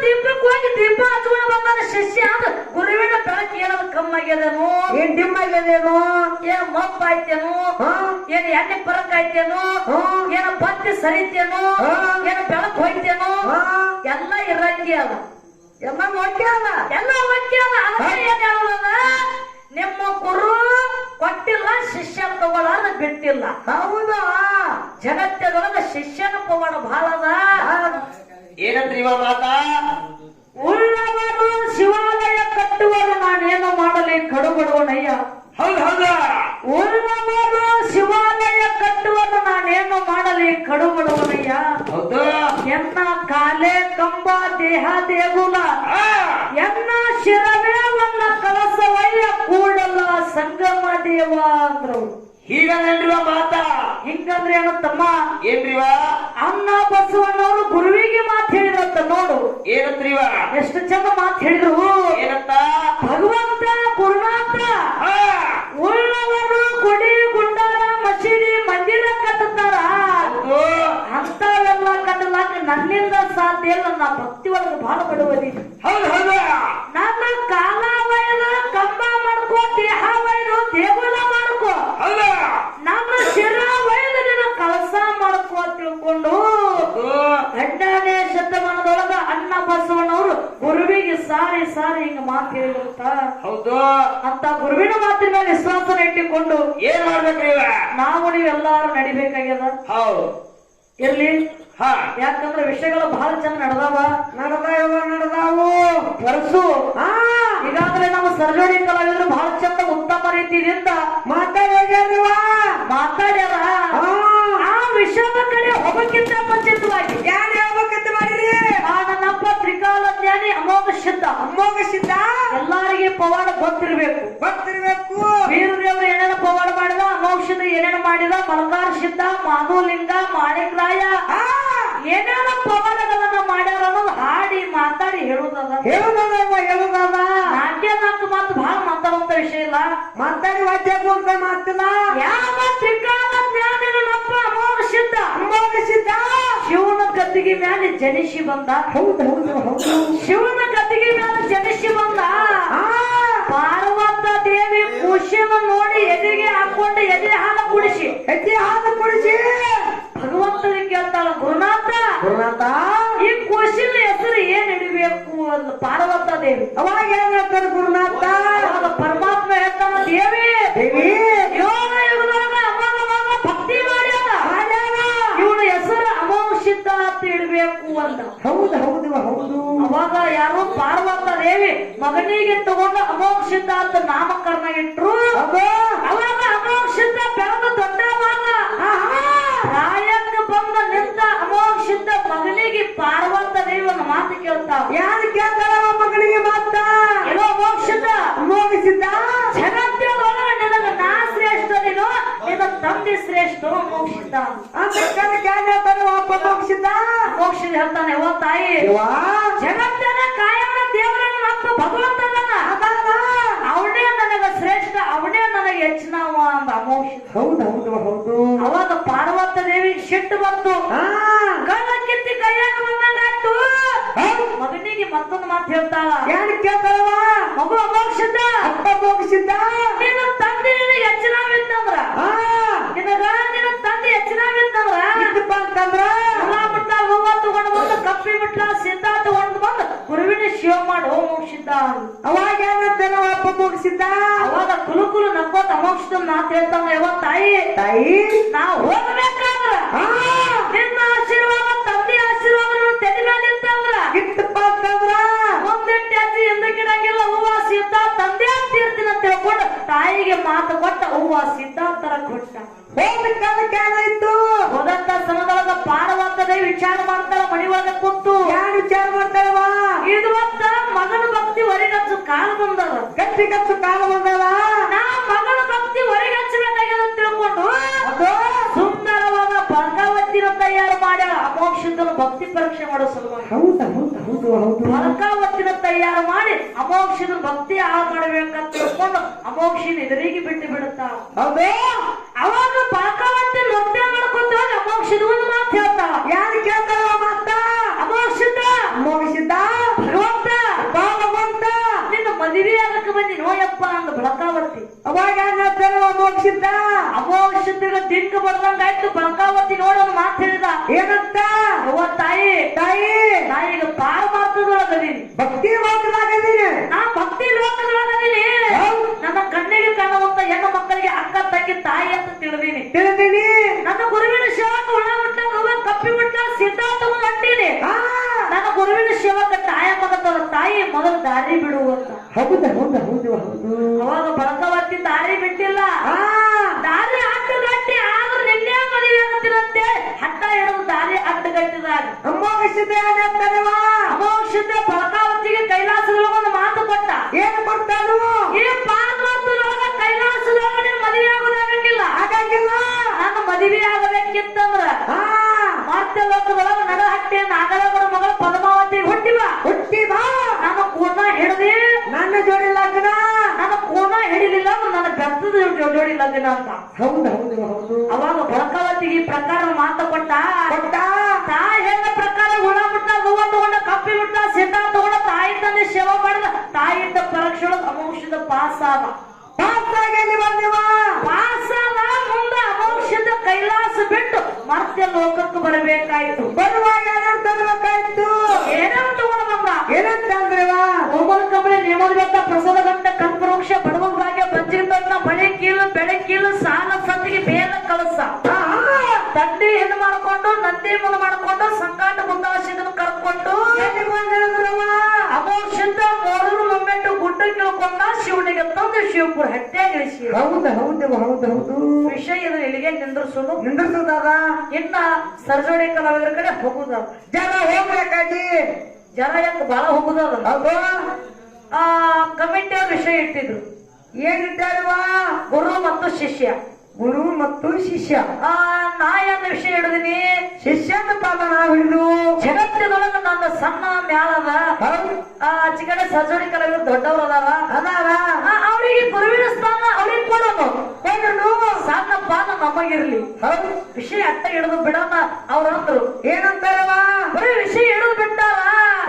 ದೀಪಕ್ಕೆ ಹೋಗಿ ದೀಪ ಹಚ್ಕೊಂಡು ಬಂದಾನ ಶಿಷ್ಯ ಅಂದ ಗುರುವಿನ ಬೆಳಕು ಏನಾದ್ರು ಕಮ್ಮಾಗ್ಯದೇನು ಏನ್ ಡಿಮ್ ಆಗ್ಯದೇನು ಏನ್ ಮಪ್ಪ ಆಯ್ತೇನು ಏನ್ ಎಣ್ಣೆ ಪರಕ್ ಆಯ್ತೇನು ಏನ ಬತ್ತಿ ಸರಿತೇನು ಏನ ಬೆಳಕು ಹೋಯ್ತೇನು ಎಲ್ಲ ಇರಂಗಿ ಅದ ಎಲ್ಲ ಒಟ್ಟೆ ಅಲ್ಲ ಎಲ್ಲ ಒಟ್ಟೆ ಅದ ಅದಕ್ಕೆ ಏನ್ ಹೇಳೋದ ನಿಮ್ಮ ಗುರು ಕೊಟ್ಟಿಲ್ಲ ಶಿಷ್ಯನ ತಗೊಳ್ಳಾರ ಬಿಟ್ಟಿಲ್ಲ ಹೌದಾ ಜಗತ್ತದೊಳಗ ಶಿಷ್ಯನ ಪವಾಡ ಬಹಳ ಅದ ಏನಂದ್ರಿ ಇವ ಮಾತಾ ಉಳ್ಳವರು ಶಿವಾಲಯ ಕಟ್ಟುವರು ನಾನೇನು ಮಾಡಲಿ ಕಡುಬಡುವನಯ್ಯ ಹೌದು ಹೌದಾ ಉಳ್ಳವರು ಶಿವಾಲಯ ಕಟ್ಟುವರು ನಾನೇನು ಮಾಡಲಿ ಕಡುಬಡುವನಯ್ಯ ಹೌದು ಎನ್ನ ಕಾಲೇ ಕಂಬ ದೇಹ ದೇಗುಲ ಎನ್ನ ಶಿರವೇ ಒನ್ನ ಕಳಸವಯ್ಯ ಕೂಡಲ ಸಂಗಮ ದೇವ ಅಂದ್ರು ಹೀಗಂದ್ರಿವ ಮಾತಾ ಹಿಂಗಂದ್ರೆ ಏನು ತಮ್ಮ ಏನ್ರಿವ ಅನ್ನ ಬಸವಣ್ಣವರು ಗುರುವಿಗೆ ಮಾತು ಹೇಳಿದ್ರಂತ ನೋಡು ಏನಂದ್ರಿವ ಎಷ್ಟು ಚಂದ ಮಾತು ಹೇಳಿದ್ರು ಏನಂತ ಭಗವಂತ ಗುರುನಾಥ ಉಳ್ಳವರು ಗುಡಿ ಗುಂಡಾರ ಮಸೀದಿ ಮಂದಿರ ಕಟ್ಟುತ್ತಾರ ಅಂತವೆಲ್ಲ ಕಟ್ಟಲಾಕ ನನ್ನಿಂದ ಸಾಧ್ಯ ಇಲ್ಲ ನಾ ಭಕ್ತಿ ಒಳಗೆ ಬಹಳ ಬಡವದಿ ಹೌದು ಹೌದು ನನ್ನ ಕಾಲ ವೈದು ಕಂಬ ಮಾಡ್ಕೋ ದೇಹ ವೈದು ದೇಗುಲ ಮಾಡ್ಕೋ ಹೌದು ನನ್ನ ಶಿರ ವೈದು ನಿನ್ನ ಕಳಸ ಮಾಡ್ಕೋ ತಿಳ್ಕೊಂಡು ಎರಡನೇ ಶತಮಾನದೊಳಗ ಅಣ್ಣ ಬಸವಣ್ಣವರು ಗುರುವಿಗೆ ಸಾರಿ ಸಾರಿ ಹಿಂಗ ಮಾತು ಹೇಳಿರುತ್ತ ಹೌದು ಅಂತ ಗುರುವಿನ ಮಾತಿನ ಮೇಲೆ ವಿಶ್ವಾಸನ ಇಟ್ಟುಕೊಂಡು ಏನ್ ಮಾಡ್ಬೇಕ್ರಿ ಇವ ನಾವು ನೀವೆಲ್ಲಾರು ನಡಿಬೇಕಾಗ್ಯದ ಹೌದು ಇರ್ಲಿ ಹಾ ಯಾಕಂದ್ರೆ ವಿಷಯಗಳು ಬಹಳ ಚಂದ ನಡೆದಾವು ವರ್ಷು ಈಗಾಗಲೇ ನಮ್ಮ ಸರ್ಜೋಡಿ ಕಲಾವಿದರು ಬಹಳ ಚಂದ ಉತ್ತಮ ರೀತಿಯಿಂದ ಮಾತಾಡ್ಯಾರ ಆ ವಿಷಯದ ಕಡೆ ಹೋಗಕ್ಕಿಂತ ಮುಂಚಿತವಾಗಿ ಯಾರು ಹೇಳ್ಬೇಕಂತ ಮಾಡಿರಿ ನನ್ನಪ್ಪ ತ್ರಿಕಾಲ ಜ್ಞಾನಿ ಅಮೋಘ ಸಿದ್ಧ ಎಲ್ಲಾರಿಗೆ ಪವಾಡ ಗೊತ್ತಿರ್ಬೇಕು ವೀರದೇವರು ಏನೇನು ಪವಾಡ ಮಾಡಿದ ಅಮೋಘ ಸಿದ್ಧ ಏನೇನು ಮಾಡಿದ ಮಲಕಾರ ಸಿದ್ಧ ಮಾಧುಲಿಂಗ ಮಾಣಿಕರಾಯ ಏನೇನು ಪವಾಡಗಳನ್ನ ಮಾಡ್ಯಾರ ಅನ್ನೋದು ಹಾಡಿ ಮಾತಾಡಿ ಹೇಳುದದ ನಾಲ್ಕು ಮಾತು ಬಹಳ ಮಾತಾಡುವಂತ ವಿಷಯ ಇಲ್ಲ ಮಾತಾಡಿ ವಾದ್ಯಕ್ಕೂ ಅಂತ ಮಾತಿಲ್ಲ ಯಾವ ತ್ರಿಕಾಲ ಜ್ಞಾನಿ ನನ್ನಪ್ಪ ಅಮೋಘ ಸಿದ್ಧ ಶಿವನ ಗದ್ದಿಗೆ ಮೇಲೆ ಜನಿಸಿ ಬಂದ ಹೌದು ಶಿವನ ಗದ್ದಿಗೆ ಮೇಲೆ ಜನಿಸಿ ಬಂದ ಪಾರ್ವತ ದೇವಿ ಖುಷಿನ ನೋಡಿ ಎದೆಗೆ ಹಾಕೊಂಡು ಎದೆ ಹಾಲು ಕುಡಿಸಿ ಭಗವಂತನಿಗೆ ಕೇಳ್ತಾಳ ಗುರುನಾಥ ಈ ಖುಷಿನ ಹೆಸರು ಏನ್ ಇಡಬೇಕು ಅಂತ ಪಾರ್ವತ ದೇವಿ ಅವಾಗ ಏನ್ ಹೇಳ್ತಾರೆ ಗುರುನಾಥ ಪರಮಾತ್ಮ ಹೇಳ್ತಾನ ದೇವಿ ಯೋಗ ಯುಗದಾಗ ಅಮೋಘವಾಗ ಭಕ್ತಿ ಮಾಡ್ಯಾರ ಇವನ ಹೆಸರು ಅಮೋಘ ಸಿದ್ಧ ಅಂತ ಇಡಬೇಕು ಅಂತ ಹೌದು ಅವಾಗ ಯಾರು ಪಾರ್ವತ ದೇವಿ ಮಗನಿಗೆ ತಗೊಂಡು ಅಮೋಘ ಸಿದ್ಧ ಅಂತ ನಾಮಕರಣ ಇಟ್ರು ಅವಾಗ ಅಮೋಘ ಸಿದ್ಧ ಬೆಳೆದು ದೊಡ್ಡವಾಗ ರಾಯಕ್ಕೆ ಬಂದ ನಿಂತ ಅಮೋಘ ಸಿದ್ಧ ಮಗನಿಗೆ ಪಾರ್ವತ ದೇವಿ ಒಂದು ಮಾತು ಕೇಳ್ತಾವ ಯಾರು ಕೇಳ್ತಾರ ಮಗನಿಗೆ ಮಾತ ಏನೋ ಅಮೋಘ ಸಿದ್ಧ ಜಗತ್ತಿನೊಳಗೆ ನಿನಗ ನಾ ಶ್ರೇಷ್ಠ ನೀನು ನಿನ್ನ ತಂದೆ ಶ್ರೇಷ್ಠ ಅಮೋಘ ಸಿದ್ಧ ಅಮೋಘ ಸಿದ್ಧ ಹೇಳ್ತಾನೆ ಓ ತಾಯಿ ಜಗತ್ತಿನ ಕಾಯನ ದೇವರನ್ನ ಅಪ್ಪ ಭಗವಂತ ಅವನೇ ನನಗ ಶ್ರೇಷ್ಠ ಅವನೇ ನನಗೆ ಹೆಚ್ಚಿನವ ಅಂದ ಅಮೋಘ ಹೌದು ಅವಾಗ ಪಾರ್ವತ ದೇವಿಗೆ ಸಿಟ್ಟು ಬಂತು ಕಳ್ಳ ಕಿತ್ತಿ ಕೈಯಾಗ ಬಂದಂಗಾಯ್ತು ಮಗನಿಗೆ ಮತ್ತೊಂದು ಮಾತು ಹೇಳ್ತಾಳ ಯಾರು ಕೇಳ್ತಾರವ ಮಗು ಅಮೋಘ ಸಿದ್ಧ ನಿನ್ನ ತಂದೆ ನಿನಗೆ ಹೆಚ್ಚಿನವಿತ್ತಂದ್ರ ನಿನ್ನ ತಂದೆ ಹೆಚ್ಚಿನವಿತ್ತಂದ್ರ ಹೂವ ತಗೊಂಡು ಬಂದು ಕಪ್ಪಿ ಬಿಟ್ಲ ಸಿದ್ಧ ತಗೊಂಡು ಬಂದು ಗುರುವಿನ ಶಿವ ಮಾಡಿ ಅಮೋಘ ಸಿದ್ಧ ಅವಾಗ ಏನಂತ ಮುಗಿಸಿದ್ದ ಅವಾಗ ಕುಲು ನಕ್ಕೋತ ಅಮೋಘ ಸಿದ್ಧ ಮಾತು ಹೇಳ್ತಾವ ಯಾವ ತಾಯಿ ನಾವು ಹೋಗ್ಬೇಕಾದ್ರ ನಿನ್ನ ಆಶೀರ್ವಾದ ತಂದೆ ಆಶೀರ್ವಾದ ತೆಲಿ ಮೇಲೆ ಇತ್ತಂದ್ರ ಇಟ್ಟಪ್ಪ ಅಂತಂದ್ರ ಮುಂದಿಟ್ಟು ಅಜ್ಜಿ ಹಿಂದಕ್ಕಿಡಂಗಿಲ್ಲ ಹೂವ ಸಿದ್ಧ ತಂದೆ ಅಂತ ಇರ್ತೀನಿ ಅಂತ ಹೇಳ್ಕೊಂಡು ತಾಯಿಗೆ ಮಾತು ಕೊಟ್ಟ ಹೂವ ಸಿದ್ಧ ತರ ಕೊಟ್ಟ ಹೋಗ್ಬೇಕಾದ್ರೆ ಹೋದಂತ ಸಮಯದೊಳಗ ಪಾರ್ವತ ದೇವಿ ವಿಚಾರ ಮಾಡ್ತಾಳ ಮನಿ ಒಳಗ ಕೂತು ಯಾರು ವಿಚಾರ ಮಾಡ್ತಾರವ ಇದು ಮತ್ತ ಮಗನ ಭಕ್ತಿ ಹೊರಗಚ್ಚು ಕಾಲ ಬಂದದ ಗಟ್ಟಿ ಕಾಲ ಬಂದವ ನಾ ಮಗನ ಭಕ್ತಿ ಹೊರಗಚ್ಚಬೇಕಾಗ್ಯದ ಅಂತ ತಿಳ್ಕೊಂಡು ಸುಂದರವಾದ ಬರ್ಗಾವತ್ತಿನ ತಯಾರು ಮಾಡ್ಯಾಳ ಅಮೋಘ ಸಿದ್ಧನ ಭಕ್ತಿ ಪರೀಕ್ಷೆ ಮಾಡೋ ಸಲುವಾಗಿ ಬರ್ಗಾವತ್ತಿನ ತಯಾರು ಮಾಡಿ ಅಮೋಘ ಸಿದ್ಧನ ಭಕ್ತಿ ಹಾಳು ಮಾಡ್ಬೇಕಂತ ತಿಳ್ಕೊಂಡು ಅಮೋಘ ಸಿದ್ಧ ಎದುರಿಗೆ ಬಿಟ್ಟು ಬಿಡುತ್ತಾಳ ಅವಾಗ ಬರ್ಗಾವತ್ತಿ ನೃತ್ಯ ಮಾಡ್ಕೊತ ಅಮೋಘ ಸಿದ್ಧ ಒಂದು ಮಾತು ಹೇಳ್ತಾಳ ಯಾರು ಕೇಳ್ತಾರ ಮಾತ ಅಮೋಘ ಸಿದ್ಧ ಏನಪ್ಪ ಅಂದ ಬಳಕಾವತಿ. ಅವಾಗ ಏನಾಗ್ತಾನೆ ಅಮೋಘ ಸಿದ್ಧ ಅಮೋಘ ಸಿದ್ಧಗ ದಿಕ್ಕ ಬಡ್ದಂಗಾಯ್ತು. ಬಳಕಾವತಿ ನೋಡಿ ಒಂದು ಮಾತು ಹೇಳಿದ. ಏನಂತ ಅವ್ವ ತಾಯಿ ತಾಯಿ ನಾ ಈಗ ಪಾರಮಾರ್ಥದೊಳಗದೀನಿ, ಭಕ್ತಿ ಮಾತನಾಗದೀನಿ, ನಾ ಭಕ್ತಿ ಲೋಕದೊಳಗದೀನಿ. ನನ್ನ ಕಣ್ಣಿಗೆ ಕಾಣುವಂತ ಹೆಣ್ಣು ಮಕ್ಕಳಿಗೆ ಅಕ್ಕ ತಂಗಿ ತಾಯಿ ಅಂತ ತಿಳಿದೀನಿ. ತಿಳಿದೀನಿ. ನನ್ನ ಗುರುವಿನ ಸೇವಕ ಉಳ ಮುಟ್ಟ ಕಪ್ಪಿ ಮುಟ್ಟ ಸಿದ್ಧಾಂತ ಹೊಂಟೀನಿ. ನನ್ನ ಗುರುವಿನ ಸೇವಕ ತಾಯ ಮಗತದ ತಾಯಿ ಮೊದಲು ದಾರಿ ಬಿಡುವಂತ. ಹೌದಾ ಹೌದಾ ಹೌದು ಹೌದು. ಅವಾಗ ಬಳಕವತ್ತಿ ದಾರಿ ಬಿಟ್ಟಿಲ್ಲ. ದಾರಿ ಅಡ್ಡಗಟ್ಟಿ ಆದ್ರೂ ನಿನ್ನೆ ಮದುವೆ ಆಗುತ್ತಿರಂತೆ ಹಟ್ಟ ಹಿಡಿದು ದಾರಿ ಅಡ್ಡಗಟ್ಟಿದಾಗ ಅಮೋಘ ಸಿದ್ಧ ಏನಾಗ್ತಾನೆವಾ ಅಮೋಘ ಸಿದ್ಧ ಬಳಕಾವತಿಗೆ ಕೈಲಾಸದೊಳಗ ಒಂದು ಮಾತು ಕೊಟ್ಟ. ಏನ್ ಕೊಡ್ತಾನು? ಈ ಪಾರ್ವತದೊಳಗ ಕೈಲಾಸದೊಳಗ ಮದುವೆ ಆಗೋದಾಗಂಗಿಲ್ಲ. ಹಾಗಾಗಿಲ್ಲ. ನಾನು ಮದುವೆ ಆಗಬೇಕಿತ್ತಂದ್ರ ಮತ್ತೆ ಲೋಕದೊಳಗ ನಡಹಟ್ಟಿ ನಾಗರಗಡ ಮಗಳ ಪದ್ಮಾವತಿ ಹುಟ್ಟಿ ಬಾ. ಹುಟ್ಟಿ ಬಾ. ನಾನು ಕೋನ ಹಿಡಿದಿ ನನ್ನ ಜೋಡಿ ಲಗ್ನ. ನಾನು ಕೋನ ಹಿಡಿಲಿಲ್ಲ ನನ್ನ ಬೆತ್ತದ ಜೋಡಿ ಲಗ್ನ ಅಂತ. ಹೌದು ಹೌದು ಹೌದು. ಅವಾಗ ಬಳಕಾವತಿಗೆ ಈ ಪ್ರಕಾರ ಮಾತು ಕೊಟ್ಟ. ಕೊಟ್ಟ. ತಾಯಿ ಹೇಳಿದ ಪ್ರಕಾರ ಹುಳ ಮುಟ್ಟ ಗೋವ ತಗೊಂಡ ಕಪ್ಪಿ ಮುಟ್ಟ ಸಿದ್ಧಾಂತ ತಗೊಂಡ ತಾಯಿ ತಂದೆ ಸೇವಾ ಮಾಡಿದ. ತಾಯಿಯಿಂದ ಪರೀಕ್ಷೆಯೊಳಗ ಅಮೋಕ್ಷದ ಪಾಸ್ ಆದ. ಪಾಸಾದ ಮುಂದೆ ಅಮೋಕ್ಷದ ಕೈಲಾಸ ಬಿಟ್ಟು ಮತ್ತೆ ಲೋಕಕ್ಕೆ ಬರಬೇಕಾಯ್ತು. ಬರುವಾಗ ಏನೇನು ತರಬೇಕಾಯ್ತು? ಏನೇನು ತಗೊಂಡ ಬಂದ? ಏನಂತಂದ್ರವಾ ಕೋಮಲ ಕಮಲೆ ನೇಮದ ಬೆಟ್ಟ ಪ್ರಸಾದ ಗಂಟ ಕಲ್ಪವೃಕ್ಷ ಬಡವ ಭಾಗ್ಯ ಬಂಜಿರ ತೊಟ್ಟ ಮಳೆ ಕೀಲು ಬೆಳೆ ಕೀಲು ಸಾಲ ಸಂದಿಗೆ ಬೇಲ ಕಳಸ ತಂಡಿ ಹೆಣ್ಣು ಮಾಡ್ಕೊಂಡು ನಂದಿ ಮುಂದೆ ಮಾಡ್ಕೊಂಡು ಸಂಗಾಟ ಮುಂದಾಸಿದನ್ನು ಕರ್ಕೊಂಡು ಅಮೋಕ್ಷದ ಮೂರರು ಮೊಮ್ಮೆಟ್ಟು ಗುಡ್ಡ ಕೇಳ್ಕೊಂಡ ಶಿವನಿಗೆ ತಂದು ಶಿವಪುರ ಹಟ್ಟ್ಯಾಗ ಇಳಿಸಿ. ಹೌದು ಹೌದು ಹೌದು ಹೌದು. ವಿಷಯ ಇದು ಇಲ್ಲಿಗೆ ನಿಂದ್ರಿಸೋದು. ನಿಂದ್ರಿಸೋದಾದ. ಇನ್ನ ಸರ್ಜೋಡಿ ಕಲಾವಿದರ ಕಡೆ ಹೋಗುದ. ಜನ ಹೋಗ್ಬೇಕಾಗಿ ಜನ ಯಾಕೆ ಬಹಳ ಹೋಗುದದ. ಹೌದು. ಕಮಿಟಿಯ ವಿಷಯ ಇಟ್ಟಿದ್ರು. ಏನಿದ್ದಾರವಾ? ಗುರು ಮತ್ತು ಶಿಷ್ಯ. ಗುರು ಮತ್ತು ಶಿಷ್ಯ. ನಾ ಏನು ವಿಷಯ ಹಿಡಿದಿನಿ? ಶಿಷ್ಯನ ಪಾದ ನಾವು ಹಿಡಿದು ಜಗತ್ತಿನೊಳಗ ನನ್ನ ಸಣ್ಣ ಮ್ಯಾಲದ ಚಿಕಡೆ ಸರ್ಜೋಡಿ ಕಲಾವಿದರು ದೊಡ್ಡವರು ಅದಾರ ಅದಾರ. ಅವರಿಗೆ ಗುರುವಿನ ಸ್ಥಾನ ಅವ್ರಿಗೆ ಕೊಡೋದು. ಕೊಡೋದು. ಸಣ್ಣ ಪಾದ ನಮಗಿರ್ಲಿ. ಹೌದು. ವಿಷಯ ಅಟ್ಟ ಹಿಡಿದು ಬಿಡೋಣ ಅವ್ರಂದ್ರು. ಏನಂತಾರವಾ? ಬರೀ ವಿಷಯ ಹಿಡಿದು ಬಿಟ್ಟಾರ.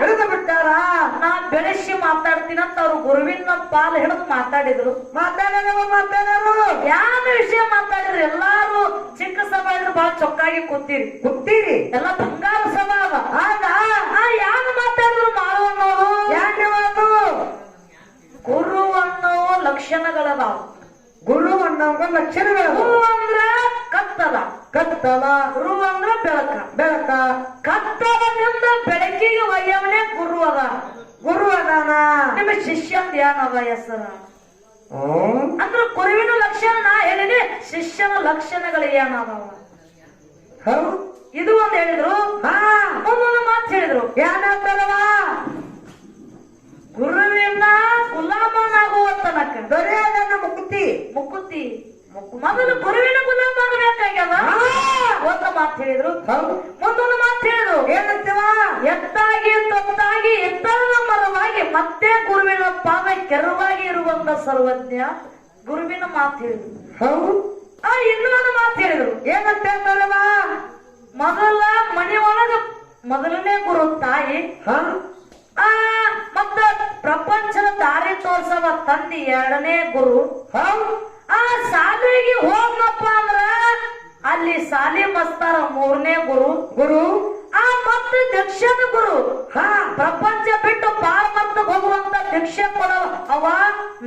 ಹಿಡಿದು ಬಿಟ್ಟಾರ. ನಾ ಬೆಳೆಸಿ ಮಾತಾಡ್ತೀನಿ ಅಂತ ಅವ್ರು ಗುರುವಿನ ಪಾಲು ಹಿಡಿದು ಮಾತಾಡಿದ್ರು. ಮಾತಾಡೋರು ಮಾತಾಡೋರು ಯಾವ ವಿಷಯ ಮಾತಾಡಿದ್ರು? ಎಲ್ಲಾರು ಚಿಕ್ಕ ಸಭಾ ಇದ್ರು ಬಹಳ ಚೊಕ್ಕಾಗಿ ಕೂತೀರಿ. ಕೂತೀರಿ. ಎಲ್ಲ ಬಂಗಾರ ಸಭಾ ಅದ. ಆಗ ಯಾವ ಮಾತಾಡಿದ್ರು ಮಾರುವನ್ನೋರು ಯಾಕೆ ಮಾತು? ಗುರು ಅನ್ನೋ ಲಕ್ಷಣಗಳದಾವ. ಗುರು ಅನ್ನೋಂಗ ಲಕ್ಷಣಗಳು. ಗುರು ಅಂದ್ರ ಕತ್ತಲ. ಕತ್ತಲ. ಗುರು ಅಂದ್ರ ಬೆಳಕ. ಬೆಳಕ. ಕತ್ತಲದಿಂದ ಬೆಳಕಿಗೆ ಒಯ್ಯವನೇ ಗುರು ಅದ. ಗುರು ಅದಾನ. ನಿಮ್ಮ ಶಿಷ್ಯಂದ ಏನದ ಹೆಸರ? ಅಂದ್ರ ಗುರುವಿನ ಲಕ್ಷಣ ನಾ ಹೇಳಿನಿ. ಶಿಷ್ಯನ ಲಕ್ಷಣಗಳು ಏನದಾವ? ಹೌದು. ಇದು ಒಂದು ಹೇಳಿದ್ರು. ಒಂದೊಂದು ಮಾತು ಹೇಳಿದ್ರು. ಏನಂತಾರವಾ? ಗುರುವಿನ ಗುಲಾಮನಾಗುವ ತನಕ ದೊರೆಯಾದ ಮುಕ್ತಿ. ಮುಕುತಿ ಮೊದಲು ಗುರುವಿನ ಗುಲಾಮ ಆಗಬೇಕಾಗ್ಯದ. ಒಂದು ಮಾತು ಹೇಳಿದ್ರು. ಮುಂದೊಂದು ಮಾತು ಹೇಳಿದ್ರು. ಏನಂತವ? ಎತ್ತಾಗಿ ತೊತ್ತಾಗಿ ಎತ್ತರದ ಮರವಾಗಿ ಮತ್ತೆ ಗುರುವಿನ ಪಾದ ಕೆರವಾಗಿ ಇರುವಂತ ಸರ್ವಜ್ಞ ಗುರುವಿನ ಮಾತು ಹೇಳಿದ್ರು. ಹೌದು. ಇನ್ನೊಂದು ಮಾತು ಹೇಳಿದ್ರು. ಏನಂತ ಹೇಳ್ತಾರವಾ? ಮೊದಲ ಮನೆಯೊಳಗ ಮೊದಲನೇ ಗುರು ತಾಯಿ. ಮತ್ತ ಪ್ರಪಂಚದ ದಾರಿ ತೋರ್ಸವ ತಂದಿ ಎರಡನೇ ಗುರು. ಶಾಲೆಗೆ ಹೋಗ್ನಪ್ಪ ಅಂದ್ರ ಅಲ್ಲಿ ಶಾಲಿ ಮಸ್ತಾರ ಮೂರನೇ ಗುರು. ಗುರು. ಮತ್ತೆ ದಕ್ಷಿಣ ಗುರು. ಪ್ರಪಂಚ ಬಿಟ್ಟು ಪಾರ್ಮಂತ ಹೋಗುವಂತ ದೀಕ್ಷೆ ಕೊಡವ ಅವ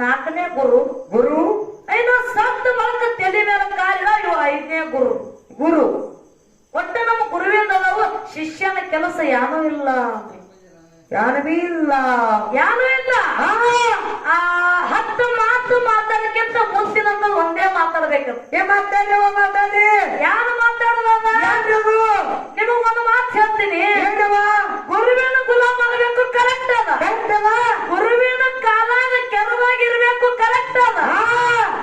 ನಾಲ್ಕನೇ ಗುರು. ಗುರು. ಇನ್ನು ಸತ್ತ ಬಳಕ ತಲೆ ಮೇಲೆ ಕಾಲಿಡ ಇವ ಐದನೇ ಗುರು. ಗುರು. ಒಟ್ಟ ನಮ್ಮ ಗುರುವಿಂದವು ಶಿಷ್ಯನ ಕೆಲಸ ಏನೂ ಇಲ್ಲ. ಯಾನವೇ ಇಲ್ಲ. ಏನೂ ಇಲ್ಲ. 10 ಮಾತು ಮಾತಾಡಕ್ಕಿಂತ ಮುಂದಿನಂತ ಒಂದೇ ಮಾತಾಡ್ಬೇಕು. ಮಾತಾಡ್ಯವ ಮಾತಾಡಿ. ಯಾರು ಮಾತಾಡೋದ? ನಿಮಗ್ ಒಂದು ಮಾತು ಹೇಳ್ತೀನಿ. ಗುರುವಿನ ಗುಲಾಮ ಆಗಬೇಕು. ಕರೆಕ್ಟ್ ಅದ. ಗುರುವಿನ ಕಾಲಾಗ ಕೆರವಾಗಿರ್ಬೇಕು. ಕರೆಕ್ಟ್ ಅದ.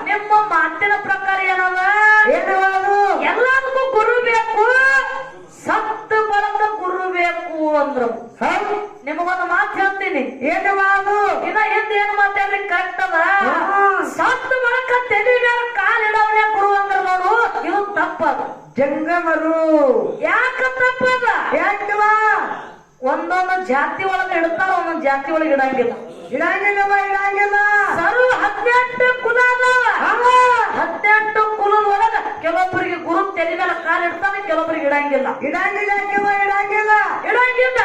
ನಿಮ್ಮ ಮಾತಿನ ಪ್ರಕಾರ ಏನದ? ಎಲ್ಲದಕ್ಕೂ ಗುರು ಬೇಕು. ಸತ್ತ ಬಳಕ ಗುರು ಬೇಕು ಅಂದ್ರು. ನಿಮಗೊಂದು ಮಾತು ಹೇಳ್ತೀನಿ. ಇನ್ನ ಹಿಂದೆ ಏನ್ ಮಾತಾಡ್ರಿ ಕರೆಕ್ಟ್ ಅದ. ಸತ್ತ ಬಳಕ ತಲೆ ಮೇಲೆ ಕಾಲಿಡವನೇ ಗುರು ಅಂದ್ರ ನೋಡು, ಇದು ತಪ್ಪದ. ಜಂಗಮರು. ಯಾಕ ತಪ್ಪದ? ಯಾಕವ? ಒಂದೊಂದು ಜಾತಿ ಒಳಗೆ ಇಡ್ತಾರ, ಒಂದೊಂದು ಜಾತಿ ಒಳಗೆ ಇಡಂಗಿಲ್ಲ. ಇಡಂಗಿಲ್ಲವ ಇಡಂಗಿಲ್ಲ. ಸರ್ವ 18 ಕುಲ ಅದಾವ. 18 ಕುಲದ ಒಳಗ ಕೆಲವೊಬ್ಬರಿಗೆ ಗುರು ತೆಲಿ ಮೇಲೆ ಕಾಲು ಇಡ್ತಾನೆ, ಕೆಲವೊಬ್ಬರಿಗೆ ಇಡಂಗಿಲ್ಲ. ಇಡಂಗಿಲ್ಲ ಇಡಂಗಿಲ್ಲ. ಇಡಂಗಿಲ್ಲ.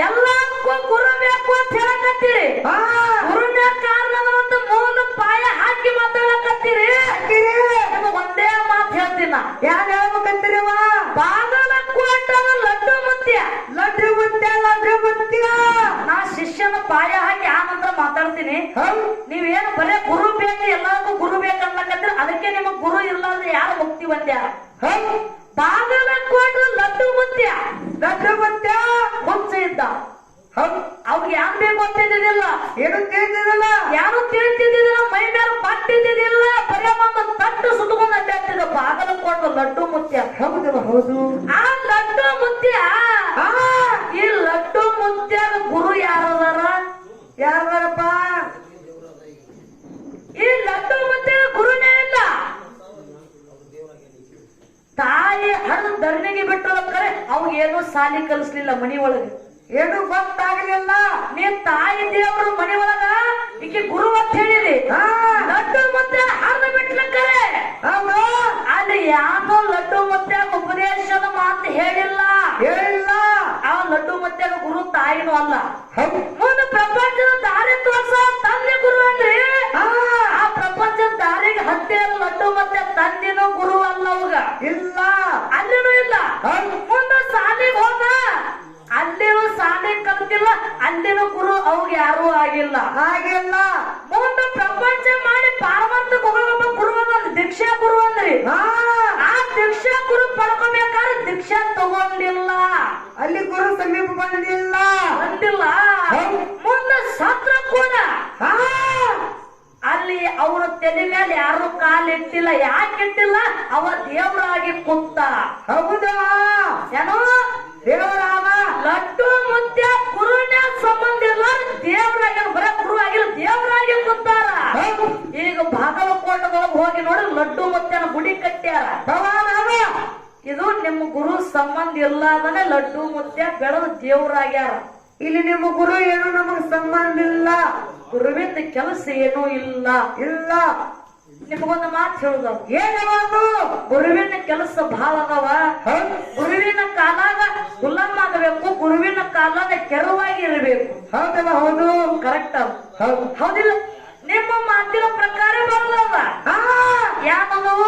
ಎಲ್ಲಕ್ಕೂ ಗುರು ಬೇಕು ಅಂತ ಹೇಳಕತ್ತೀರಿ. ಗುರುನ ಕಾರಣದ ಒಂದು ಮೂಲ ಪಾಯ ಹಾಕಿ ಮಾತಾಡಕತ್ತೀರಿ. ನಿಮಗೆ ಒಂದೇ ಮಾತು ಹೇಳ್ತೀನ, ಯಾರು ಹೇಳ್ಬೇಕಂತೀರಿವ? ಬಾಗಲಕೋಟದ ಲಡ್ಡು ಮುತ್ಯ. ಲಡ್ಡು ಮುತ್ಯ ಲಡ್ಡು ಮುತ್ಯ. ನಾ ಶಿಷ್ಯನ ಪಾಯ ಹಾಕಿ ಆ ನಂತರ ಮಾತಾಡ್ತೀನಿ. ನೀವೇನು ಬರೇ ಗುರು ಬೇಕು, ಎಲ್ಲರಿಗೂ ಗುರು ಬೇಕನ್ಲಕತ್ತೀರಿ. ಅದಕ್ಕೆ ನಿಮಗ್ ಗುರು ಇರ್ಲಾರ್ದೆ ಯಾರು ಮುಕ್ತಿ ಬಂದ್ಯಾರ? ಬಾಗಲಕೋಟದ ಲಡ್ಡು ಮುತ್ಯ. ಲಡ್ಡು ಮುತ್ಯ ಹುಚ್ಚ ಇದ್ದ. ಅವ್ರಿಗೆ ಯಾರು ಬೇಕು ಅಂತಿದ್ದಿಲ್ಲ, ಏನು ತಿಳಿದಿಲ್ಲ, ಯಾರು ತಿಳಿತಿದ್ದಿಲ್ಲ, ಮೈ ಮೇಲೆ ಪಟ್ಟಿದ್ದಿಲ್ಲ, ಬರೀ ಒಂದು ತಟ್ಟು ಸುತ್ತಕೊಂಡು ಅಡ್ಡಾಡ್ತಿದ್ದ ಬಾಗಲಕೋಟದ ಲಡ್ಡು ಮುತ್ಯ. ಹೌದು ಹೌದು. ಆ ಲಡ್ಡು ಮುತ್ಯ, ಈ ಲಡ್ಡು ಮುತ್ಯ ಗುರು ಯಾರದಾರ? ಯಾರಪ್ಪ? ಈ ಲಡ್ಡು ಮುತ್ಯ ಗುರುನೇ ಇಲ್ಲ. ತಾಯಿ ಹಣ್ಣು ಧರಣಿಗೆ ಬಿಟ್ಟದ ಕರೆ ಅವಾಗೇನು ಸಾಲಿ ಕಲಿಸ್ಲಿಲ್ಲ ಮನಿ ಒಳಗೆ, ಏನು ಗೊತ್ತಾಗಲಿಲ್ಲ. ನೀ ತಾಯಿ ದೇವರು ಮನಿ ಒಳಗ ಈಕೆ ಗುರು ಅಂತ ಹೇಳಿರಿ. ಲಡ್ಡು ಮುತ್ಯ ಹಣ್ಣು ಬಿಟ್ಲಕ್ಕರೆ ಅಲ್ಲಿ ಯಾನೋ ಲಡ್ಡು ಮುತ್ಯ ಉಪದೇಶದ ಮಾತು ಹೇಳಿಲ್ಲ. ಆ ಲಡ್ಡು ಮುತ್ಯ ಗುರು ತಾಯಿನೂ ಅಲ್ಲ. ಮುಂದೆ ಪ್ರಪಂಚದ ದಾರಿ ತೋರ್ಸ ತಂದೆ ಗುರು ಅಂದ್ರಿ. ಆ ಪ್ರಪಂಚದ ದಾರಿಗೆ ಹತ್ತೆ ಲಡ್ಡು ಮುತ್ಯ ತಂದಿನೂ ಗುರು ಅಲ್ಲ ಅವಾಗ ಇಲ್ಲ, ಅಲ್ಲಿನೂ ಇಲ್ಲ. ಮುಂದೆ ಸಾಲಿಗೆ ಹೋದ, ಅಲ್ಲಿನೂ ಸಾಲಿ ಕಲ್ತಿಲ್ಲ, ಅಲ್ಲಿನೂ ಗುರು ಅವಾಗ ಯಾರೂ ಆಗಿಲ್ಲ. ಮುಂದೆ ಪ್ರಪಂಚ ಮಾಡಿ ಪಾರ್ವತಕ್ಕೆ ಹೋಗೋದೊಬ್ಬ ಗುರು ಅಂದ್ ದೀಕ್ಷಾ ಗುರು ಅಂದ್ರಿ. ಆ ದೀಕ್ಷಾ ಗುರು ಪಡ್ಕೋಬೇಕಾದ್ರೆ ದೀಕ್ಷಾ ತಗೊಂಡಿಲ್ಲ, ಅಲ್ಲಿ ಗುರು ಸಮೀಪ ಬಂದಿಲ್ಲ. ಮುಂದೆ ಸತ್ರ ಕೂಡ ಅಲ್ಲಿ ಅವ್ರ ತಲೆ ಮೇಲೆ ಯಾರು ಕಾಲಿಟ್ಟಿಲ್ಲ. ಯಾಕಿಟ್ಟಿಲ್ಲ? ಅವ ದೇವರಾಗಿ ಕೂತ. ಹೌದಾ? ಏನೋ ದೇವರಾಮ ಲಡ್ಡು ಮುತ್ಯ ಗುರುನ ಸಂಬಂಧ ಇಲ್ಲ, ದೇವರಾಗಿ ಬರ ಗುರು ಆಗಿಲ್ಲ, ದೇವರಾಗಿ ಕೂತಾರ. ಈಗ ಬಾಗಲಕೋಟದೊಳಗೆ ಹೋಗಿ ನೋಡಿ ಲಡ್ಡು ಮುತ್ಯನ ಗುಡಿ ಕಟ್ಟ್ಯಾರ. ಇದು ನಿಮ್ಮ ಗುರು ಸಂಬಂಧ ಇಲ್ಲ ಅಂದ್ರೆ ಲಡ್ಡು ಮುತ್ಯ ಬೆಳೆದು ದೇವರಾಗ್ಯಾರ. ಇಲ್ಲಿ ನಿಮ್ಮ ಗುರು ಏನು ನಮಗ್ ಸಂಬಂಧ ಇಲ್ಲ, ಗುರುವಿಂದ ಕೆಲಸ ಏನೂ ಇಲ್ಲ. ಇಲ್ಲ. ನಿಮಗೊಂದು ಮಾತು ಹೇಳುದ, ಏನದು? ಗುರುವಿನ ಕೆಲಸ ಬಹಳ ಅದಾವ. ಗುರುವಿನ ಕಾಲಾಗ ಗುಲಾಮ್ ಆಗಬೇಕು, ಗುರುವಿನ ಕಾಲಾಗ ಕೆರವಾಗಿ ಇರಬೇಕು. ಹೌದಲ್ಲ? ಹೌದು, ಕರೆಕ್ಟ್ ಹೌದಿಲ್ಲ? ನಿಮ್ಮ ಮಾತಿನ ಪ್ರಕಾರ ಬರದವ ಯಾನವು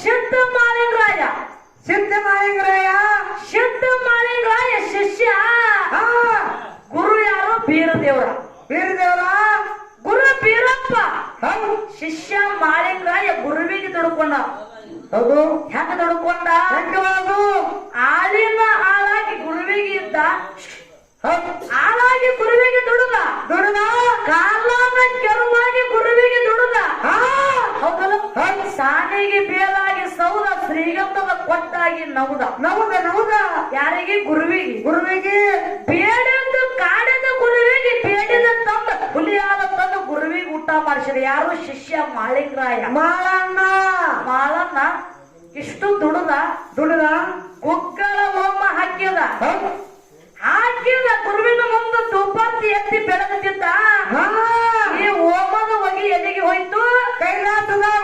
ಸಿದ್ಧ ಮಾಳಿಂಗರಾಯ. ಸಿದ್ಧ ಮಾಳಿಂಗರಾಯ, ಸಿದ್ಧ ಮಾಳಿಂಗರಾಯ ಶಿಷ್ಯ. ಗುರು ಯಾರು? ಬೀರದೇವರ. ಬೀರದೇವರ ಗುರು ಬೀರಪ್ಪ. ಶಿಷ್ಯ ಮಾಳಿಂಗರಾಯ ಗುರುವಿಗೆ ದುಡ್ಕೊಂಡ. ಹೌದು. ಹೆಂಗ ದುಡ್ಕೊಂಡ? ಆಳಿನ ಆಳಾಗಿ ಗುರುವಿಗೆ ಇದ್ದ, ಆಳಾಗಿ ಗುರುವಿಗೆ ದುಡುದ, ಕಾಲಾನ ಕೆರವಾಗಿ ಗುರುವಿಗೆ ದುಡುದ. ಹೌದಲ್ಲ? ಸಾನಿಗೆ ಬೇಲಾಗಿ ಸೌದ, ಶ್ರೀಗಂಧದ ಕೊಟ್ಟಾಗಿ ನವುದ. ಯಾರಿಗೆ? ಗುರುವಿಗೆ. ಬೇಡಿದ ಕಾಡಿದ ಗುರುವಿಗೆ, ಬೇಡಿದ ತಂದ ಹುಲಿಯಾದ ತಂದು ಗುರುವಿಗೆ ಊಟ ಮಾಡಿಸಿದ. ಯಾರು? ಶಿಷ್ಯ ಮಾಳಿಂಗರಾಯ. ಮಾಳನ್ನ ಇಷ್ಟು ದುಡುದ ಕುಕ್ಕಳ ಹೋಮ ಹಾಕಿದ. ಗುರುವಿನ ಮುಂದೆ ದುಪಾತಿ ಎತ್ತಿ ಬೆಳಗುತ್ತಿದ್ದ. ಈ ಹೋಮದ ಹೊಗೆ ಎಲ್ಲಿಗೆ ಹೋಯ್ತು? ಕೈಲಾಸದೊಳಗೆ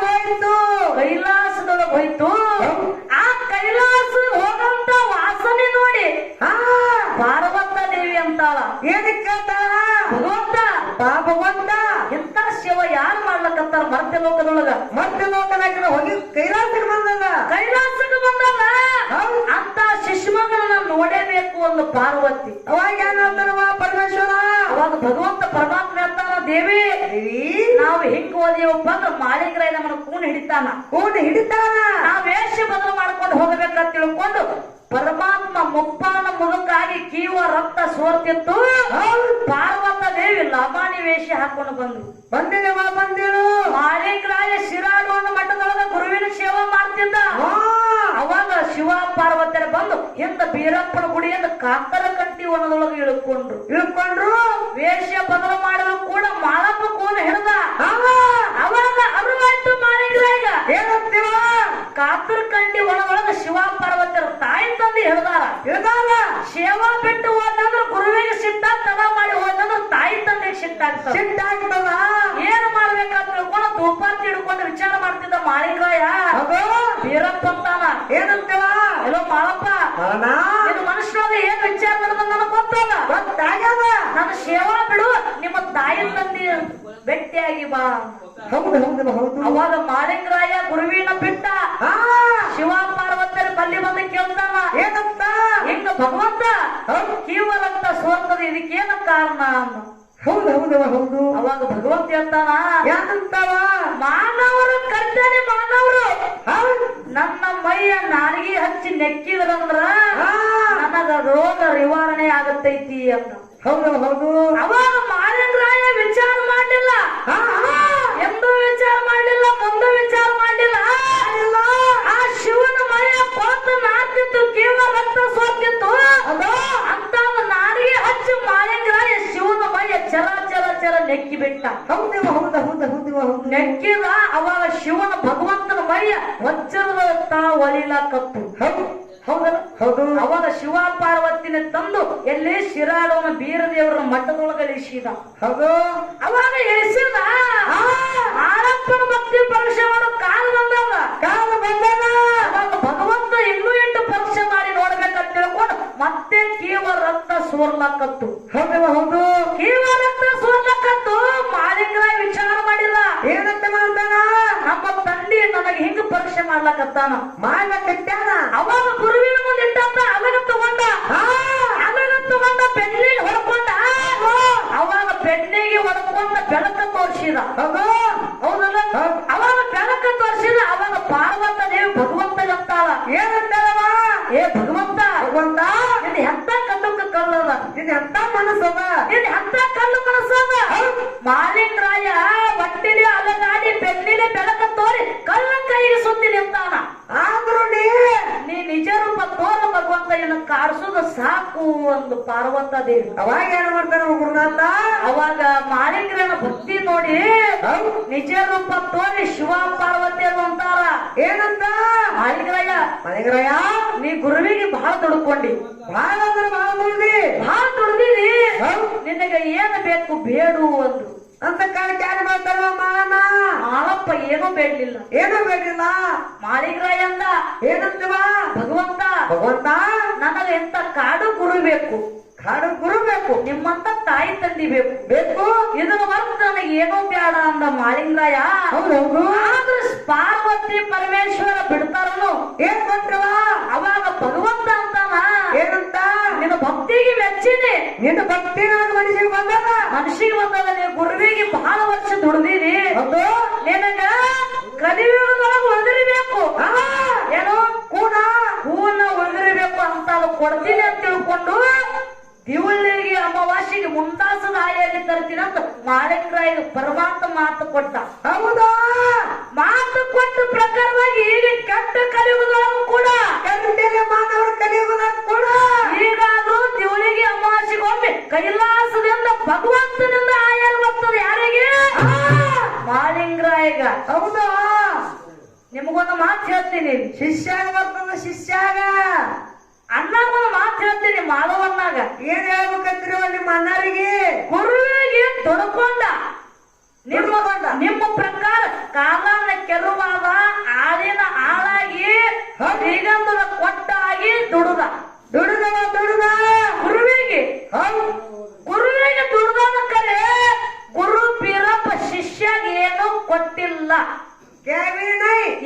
ಹೋಯ್ತು. ಆ ಕೈಲಾಸ ಹೋಗಂತ ವಾಸನೆ ನೋಡಿ ಪಾರ್ವತ ದೇವಿ ಅಂತಾಳ. ಏನಕ್ಕೆ ಭಗವಂತ ಇಂತ ಶಿವ ಯಾರು ಮಾಡ್ಲಕತ್ತಾರ? ಮರ್ತ್ಯ ಲೋಕದೊಳಗ. ಹೋಗಿ ಕೈಲಾಸಕ್ಕೆ ಬಂದಲ್ಲ ಅಂತ ಶಿಶುಮಗಳನ್ನ ನೋಡೇಬೇಕು ಒಂದು ಪಾರ್ವತಿ. ಅವಾಗ ಏನಾಗ್ತಾರವ ಪರಮೇಶ್ವರ? ಅವಾಗ ಭಗವಂತ ಪರಮಾತ್ಮ ಹೇಳ್ತಾನ, ದೇವಿ ನಾವು ಹಿಂಗ್ ಓದಿವಪ್ಪ ಅಂದ್ರೆ ಮಾಳಿಂಗರಾಯ ನಮ್ಮನ್ನ ಕೂನ್ ಹಿಡಿತಾನ. ನಾವ್ ವೇಷ ಬದಲು ಮಾಡ್ಕೊಂಡು ಹೋಗಬೇಕಂತ ತಿಳ್ಕೊಂಡು ಪರಮಾತ್ಮ ಮುಪ್ಪಾನ ಮುದುಕಾಗಿ ಕೀವ ರಕ್ತ ಸೋರ್ತಿತ್ತು. ಪಾರ್ವತ ದೇವಿ ಲಮಾಣಿ ವೇಷ ಹಾಕೊಂಡು ಬಂದ್ರು. ಮಾಳಿಂಗರಾಯ ಶಿರಾಡೋಣ ಮಠದೊಳಗ ಗುರುವಿನ ಸೇವಾ ಮಾಡ್ತಿದ್ದ. ಅವಾಗ ಶಿವ ಪಾರ್ವತಿಯರ ಬಂದು ಹಿಂದ ಬೀರಪ್ಪನ ಗುಡಿಯಿಂದ ಕಾಕರ ಕಂಟಿ ಒಣದೊಳಗೆ ಇಳ್ಕೊಂಡ್ರು. ವೇಷ ಬದಲು ಮಾಡಿದ್ರು ಕೂಡ ಮಾಳಪ್ಪ ಕೂನ ಹಿಡ್ದ. ಅವಾಗ ಅರುವಾಯ್ತು ಮಾಳಿಂಗರಾಯ. ಕಾಕರ ಕಂಟಿ ಒಣದೊಳಗ ಶಿವ ಪಾರ್ವತಿಯರ ತಾಯಿ ತಂದು ಹಿಡ್ದಾರ. ಸೇವಾ ಬಿಟ್ಟು ಹೋದಂದ್ರ ಗುರುವಿಗೆ ಸಿಟ್ಟ ತಡ ಮಾಡಿ ಹೋದಂದ್ರ ತಾಯಿ ತಂದೆಗೆ ಸಿಟ್ಟಾಗ್ತದ. ಸಿಟ್ಟಾಗ್ತದ. ಏನ್ ಮಾಡ್ಬೇಕಂತ ತಿಳ್ಕೊಂಡು ಧೂಪಾರ್ತಿ ಹಿಡ್ಕೊಂಡು ವಿಚಾರ ಮಾಡ್ತಿದ್ದ ಮಾಳಿಂಗರಾಯ. ಹೌದು. ಬೀರಪ್ಪ ಅಂತಾನ. ಏನಂತವ? ಎಲ್ಲೋ ಮಾಳಪ್ಪ, ಮಾಲನ ಇದು ಮನುಷ್ಯನೊಳಗೆ ಏನ್ ವಿಚಾರ ನಡೆದ ನನಗೆ ಗೊತ್ತಲ್ಲ. ಗೊತ್ತಾಗ್ಯದ. ನನ್ನ ಸೇವಾ ಬಿಡು, ನಿಮ್ಮ ತಾಯಿ ತಂದೆ ಭೇಟಿಯಾಗಿ ಬಾ. ಹೌದು ಹೌದು ಹೌದು. ಅವಾಗ ಮಾಳಿಂಗರಾಯ ಗುರುವಿನ ಬಿಟ್ಟ. ಹಾ. ಶಿವ ಪಾರ್ವತಿಯರ ಬಲ್ಲಿ ಬಂದು ಕೇಳ್ತಾನ, ಏನಂತ? ಹಿಂಗ ಭಗವಂತ ಹೌದು. ಕೀವರಂತ ಸೋರ್ತದ, ಇದಕ್ಕೇನ ಕಾರಣ ಅಂದ. ಹೌದು ಹೌದು ಹೌದು. ಅವಾಗ ಭಗವಂತ ಹೇಳ್ತಾನ, ಏನಂತವ? ಮಾನವರು ಕರ್ತನೆ ಮಾನವರು ಹೌದು. ನನ್ನ ಮೈಯ ನಾಲಿಗೆ ಹಚ್ಚಿ ನೆಕ್ಕಿದ್ರಂದ್ರ ಹಾ. ನನಗ ರೋಗ ನಿವಾರಣೆ ಆಗತೈತಿ ಅಂತ. ಹೌದು ಹೌದು. ಅವಾಗ ಮಾಳಿಂಗರಾಯ ವಿಚಾರ ಮಾಡಲಿಲ್ಲ. ಹಾ, ಹಾ. ಎಂದೂ ವಿಚಾರ ಮಾಡಲಿಲ್ಲ, ಮುಂದೆ ವಿಚಾರ ಮಾಡಲಿಲ್ಲ. ಆ ಶಿವನ ಮೈಯ ಕೊಳತ ನಾರ್ತಿತ್ತು, ಕೇವಲ ರಕ್ತ ಸೋರ್ತಿತ್ತು. ಅಂತ ನಾರಿಗೆ ಹಚ್ಚಿ ಮಾಳಿಂಗರಾಯ ಶಿವನ ಮೈಯ ಚಲ ಚಲ ಚಲ ನೆಕ್ಕಿ ಬಿಟ್ಟ. ಹೌದು ಹೌದು ಹೌದು ಹೌದು ಹೌದು. ನೆಕ್ಕಿದ. ಅವಾಗ ಶಿವನ ಭಗವಂತನ ಮೈಯ ವಜ್ರದ ಒಲಿಲಾಕತ್ತು. ಹೌದು ಹೌದಲ್ಲ? ಹೌದು. ಅವಾಗ ಶಿವ ಪಾರ್ವತಿನ ತಂದು ಎಲ್ಲಿ ಶಿರಾಡೋನ ಬೀರದೇವರ ಮಠದೊಳಗೆ ಇಳಿಸಿದ. ಹೌದು. ಅವಾಗ ಇಳಿಸಿದ. ಆರಪ್ಪನ ಭಕ್ತಿ ಪರೀಕ್ಷೆ ಮಾಡೋ ಕಾಲ ಬಂದವ. ಕಾಲ ಬಂದದ. ಅವಾಗ ಭಗವಂತ ಇನ್ನೂ 8 ಪರೀಕ್ಷೆ ಮಾಡಿ ನೋಡ್ಬೇಕಂತ ತಿಳ್ಕೊಂಡು ಮತ್ತೆ ಕೀವ ರಕ್ತ ಸೋರ್ಲಕತ್ತು. ಹೌದು ಹೌದು. ಕೀವ ರಕ್ತ ಸೋರ್ಲಕತ್ತು. ಮಾಳಿಂಗರಾಯ ವಿಚಾರ ಮಾಡಿದ. ಏನಂತ ಮಾಡ್ತಾನ? ನಮ್ಮ ತಂದೆ ನನಗೆ ಹಿಂಗ ಪರೀಕ್ಷೆ ಮಾಡ್ಲಕತ್ತಾನ. ಮಾಡ್ಲಕತ್ತಾನ. ಅವಾಗ ಗುರುವಿನ ಮುಂದೆ ಇಟ್ಟಂತ ಅಲಗ ತಗೊಂಡ. ಅಲಗ ತಗೊಂಡ ಬೆನ್ನಿಗೆ ಹೊಡ್ಕೊಂಡ. ಅವಾಗ ಬೆನ್ನಿಗೆ ಹೊಡ್ಕೊಂಡ ಬೆಳಕ ತೋರಿಸಿದ. ಹೌದು. ಹೌದಲ್ಲ? ಅವಾಗ ಬೆಳಕ ತೋರಿಸಿದ. ಅವಾಗ ಪಾರ್ವತ ದೇವಿ ಭಗವಂತಗಂತಾಳ. ಏನಂತಾರವ? ಏ ಭಗವಂತ, ಭಗವಂತ, ನಿನ್ನ ಎಂತ ಕಲ್ಲುಕ ಕಲ್ಲದ, ಇದು ಎಂತ ಮನಸ್ಸದ, ನಿನ್ನ ಎಂತ ಕಲ್ಲು ಮನಸ್ಸದ. ಮಾಳಿಂಗರಾಯ ಹೊಟ್ಟಿಲೆ ಅಲಗಾಡಿ ಬೆನ್ನಿಲೆ ಬೆಳಕ ತೋರಿ ಕಲ್ಲ ಕೈಗೆ ಸುತ್ತಿ ನಿಂತಾನ. ಆದ್ರೂ ನೀ ನಿಜ ರೂಪ ತೋರ ಭಗವಂತ, ಇನ್ನು ಕಾಡ್ಸುದು ಸಾಕು ಒಂದು ಪಾರ್ವತ ದೇವಿ. ಅವಾಗ ಏನ್ ಮಾಡ್ತಾನ ಗುರುನಾಥ? ಅವಾಗ ಮಾಳಿಂಗರನ ಭಕ್ತಿ ನೋಡಿ ನಿಜ ರೂಪ ತೋರಿ ಶಿವ ಪಾರ್ವತಿಯರು ಅಂತಾರ. ಏನಂತ? ಮಾಳಿಂಗರಾಯ, ಮನೆಗರಾಯ, ನೀ ಗುರುವಿಗೆ ಬಹಳ ದುಡ್ಕೊಂಡಿ, ಬಹಳ ಅಂದ್ರೆ ಬಹಳ ದುಡ್ದಿ, ಬಹಳ ದುಡ್ದಿರಿ. ನಿನಗೆ ಏನು ಬೇಕು ಬೇಡು ಅಂದ್ರು. ಅಂತ ಕಾಲಕ್ಕೆ ಯಾರು ಮಾಡ್ತಾರ? ಮಾಲನ ಮಾಳಪ್ಪ ಏನೂ ಬೇಡಲಿಲ್ಲ. ಏನೂ ಬೇಕಿಲ್ಲ. ಮಾಳಿಂಗರಾಯ ಅಂದ, ಏನಂತವ? ಭಗವಂತ, ಭಗವಂತ, ನನಗೆ ಎಂತ ಕಾಡು ಗುರು ಬೇಕು, ಕಾಡು ಗುರು ಬೇಕು, ನಿಮ್ಮಂತ ತಾಯಿ ತಂದಿ ಬೇಕು. ಬೇಕು. ಇದನ್ನ ಹೊರತು ನನಗೆ ಏನೋ ಬೇಡ ಅಂದ ಮಾಳಿಂಗರಾಯ. ಹೌದೌದು. ಆದ್ರೆ ಪಾರ್ವತಿ ಪರಮೇಶ್ವರ ಬಿಡ್ತಾರನು. ಏನ್ ಕೊಟ್ರವ? ಅವಾಗ ಭಗವಂತ ಅಂತಾನ, ಏನಂತ? ನಿನ್ನ ಭಕ್ತಿಗೆ ಮೆಚ್ಚಿನಿ, ನಿನ್ನ ಭಕ್ತಿ ನನಗೆ ಮನುಷ್ಯಗೆ ಬಂದದ, ಮನುಷ್ಯಗೆ ಬಂದದ. ನೀವು ಗುರುವಿಗೆ ಬಹಳ ವರ್ಷ ದುಡ್ದಿರಿ. ಹೌದು. ನಿನಗ ಕಲಿಯುಗದೊಳಗೆ ಉಳಿದಿರಬೇಕು. ಏನು ಕೂನ ಉಳಿದಿರಬೇಕು ಅಂತ ಕೊಡ್ತೀನಿ ಅಂತ ತಿಳ್ಕೊಂಡು ದಿವಳಿಗೆ ಅಮಾವಾಸ್ಯೆಗೆ ಮುಂದಾಸದ ಆಯಲ್ಲಿ ತರ್ತೀನಿ ಅಂತ ಮಾಳಿಂಗರಾಯ ಪರಮಾತ್ಮ ಮಾತು ಕೊಟ್ಟ. ಹೌದಾ? ಮಾತು ಕೊಟ್ಟ ಪ್ರಕಾರವಾಗಿ ಈಗ ಕೆಟ್ಟ ಕಲಿಯುಗದೊಳಗೂ ಕೂಡ ಮಾನವರು ಕಲಿಯುವುದಾಗ ಕೂಡ ಈಗಾದ್ರೂ ದಿವಳಿಗೆ ಅಮಾವಾಸ್ಯೆಗೊಮ್ಮೆ ಕೈಲಾಸದಿಂದ ಭಗವಂತನಿಂದ ಆಯಲ್ ಬರ್ತದೆ. ಯಾರಿಗೆ? ಮಾಳಿಂಗರಾಯಗ. ಹೌದಾ? ನಿಮಗೊಂದು ಮಾತು ಹೇಳ್ತೀನಿ, ಶಿಷ್ಯಾಗ ಬರ್ತದ. ಶಿಷ್ಯಾಗ ಅಣ್ಣಗೊಂದು ಮಾತು ಹೇಳ್ತೀನಿ. ಮಾಳವನ್ನಾಗ ಏನ್ ಹೇಳ್ಬೇಕಂತಿರುವ ನಿಮ್ಮ ಅಣ್ಣರಿಗೆ? ಗುರುವಿಗೆ ತೊಡ್ಕೊಂಡ ನಿಮ್ಮ ಪ್ರಕಾರ ಕಾಲನ ಕೆರುವಾದ ಆಳಿನ ಆಳಾಗಿ ಶ್ರೀಗಂಧದ ಕೊಟ್ಟಾಗಿ ದುಡುದ ಗುರುವಿಗೆ ದುಡ್ದ ಕರೆ ಗುರು ಬೀರಪ್ಪ ಶಿಷ್ಯಾಗ ಏನು ಕೊಟ್ಟಿಲ್ಲ.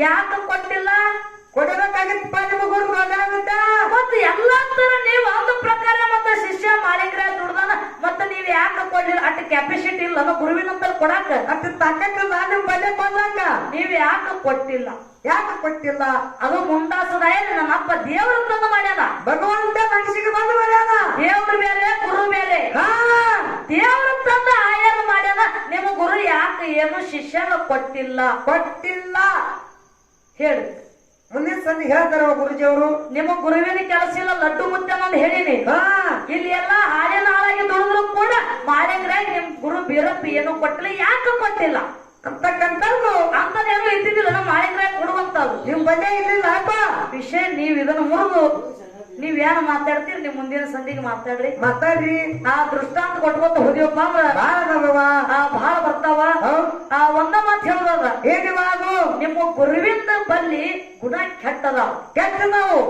ಯಾಕೆ ಕೊಟ್ಟಿಲ್ಲ? ಕೊಡಬೇಕಾಗಿತ್ತಪ್ಪ ನಿಮ್ಮ ಗುರು ಗೊತ್ತಾಗುತ್ತ. ಮತ್ತೆ ಎಲ್ಲಾ ತರ ನೀವು ಒಂದು ಪ್ರಕಾರ ಮತ್ತೆ ಶಿಷ್ಯ ಮಾಳಿಂಗರಾಯ ದುಡ್ದಾನ, ಮತ್ತೆ ನೀವ್ ಯಾಕೆ ಕೊಡ್ಲಿಲ್ಲ? ಅಷ್ಟು ಕೆಪಾಸಿಟಿ ಇಲ್ಲ ಗುರುವಿನಂತ ಕೊಡಾಕ, ಅಷ್ಟು ತಾಕತ್ತಿಲ್ಲ ನಿಮ್ ಬಲ್ಲೆ ಕೊಡ್ಲಾಕ. ನೀವ್ ಯಾಕೆ ಕೊಟ್ಟಿಲ್ಲ? ಯಾಕೆ ಕೊಟ್ಟಿಲ್ಲ? ಅದು ಮುಂದಾಸದಾಯ ನಮ್ಮ ಅಪ್ಪ ದೇವ್ರ ತಂದು ಮಾಡ್ಯಾನ. ಭಗವಂತ ಮನುಷ್ಯಗೆ ಬಂದು ಮಾಡ್ಯಾನ. ದೇವ್ರ ಬೇರೆ ಗುರು ಬೇರೆ. ದೇವ್ರ ತಂದು ಆಯನ ಮಾಡ್ಯಾನ. ನಿಮ್ಮ ಗುರು ಯಾಕೆ ಏನು ಶಿಷ್ಯನ ಕೊಟ್ಟಿಲ್ಲ? ಹೇಳಿ. ಮುಂದಿನ ಸಂಧಿ ಹೇಳ್ತಾರ ಗುರುಜಿಯವರು. ನಿಮ್ಮ ಗುರುವಿನ ಕೆಲಸ ಇಲ್ಲ, ಲಡ್ಡು ಮುತ್ತೆ ಅಂತ ಹೇಳಿನಿ. ಇಲ್ಲಿ ಎಲ್ಲಾ ಹಾಲಿನ ಹಾಳಾಗಿ ದುಡಿದ್ರು ಕೂಡ ಮಾಳಿಂಗರಾಯ ನಿಮ್ ಗುರು ಬೀರಪ್ಪ ಏನು ಕೊಟ್ಟಿಲ್ಲ. ಯಾಕೆ ಕೊಟ್ಟಿಲ್ಲ ಅಂತಕ್ಕಂಥದ್ದು ಅಂತದೇನು ಇದ್ದಿದ್ದಿಲ್ಲ. ನಮ್ಮ ಮಾಳಿಂಗರಾಯ ಕೊಡುವಂತದ್ದು ನಿಮ್ ಬಲ್ಲೆ ಇರ್ಲಿಲ್ಲ ಅಪ್ಪ. ವಿಷಯ ನೀವ್ ಇದನ್ನು ಮುರಿದು ನೀವೇನು ಮಾತಾಡ್ತೀರಿ ನಿಮ್ ಮುಂದಿನ ಸಂಧಿಗೆ ಮಾತಾಡ್ರಿ. ಮಾತಾಡ್ರಿ. ಆ ದೃಷ್ಟಾಂತ ಕೊಟ್ಕೊತ ಹೋದಿವಪ್ಪ ಅಂದ್ರ ಬಹಳ ಬರ್ತಾವ. ಒಂದ ಮಾತು ಹೇಳೋದ ಏನಿವಾಗು ನಿಮ್ಮ ಗುರುವಿಂದ ಬಲ್ಲಿ ಗುಣ ಕೆಟ್ಟದಾವ. ಕೆಟ್ಟದಾವು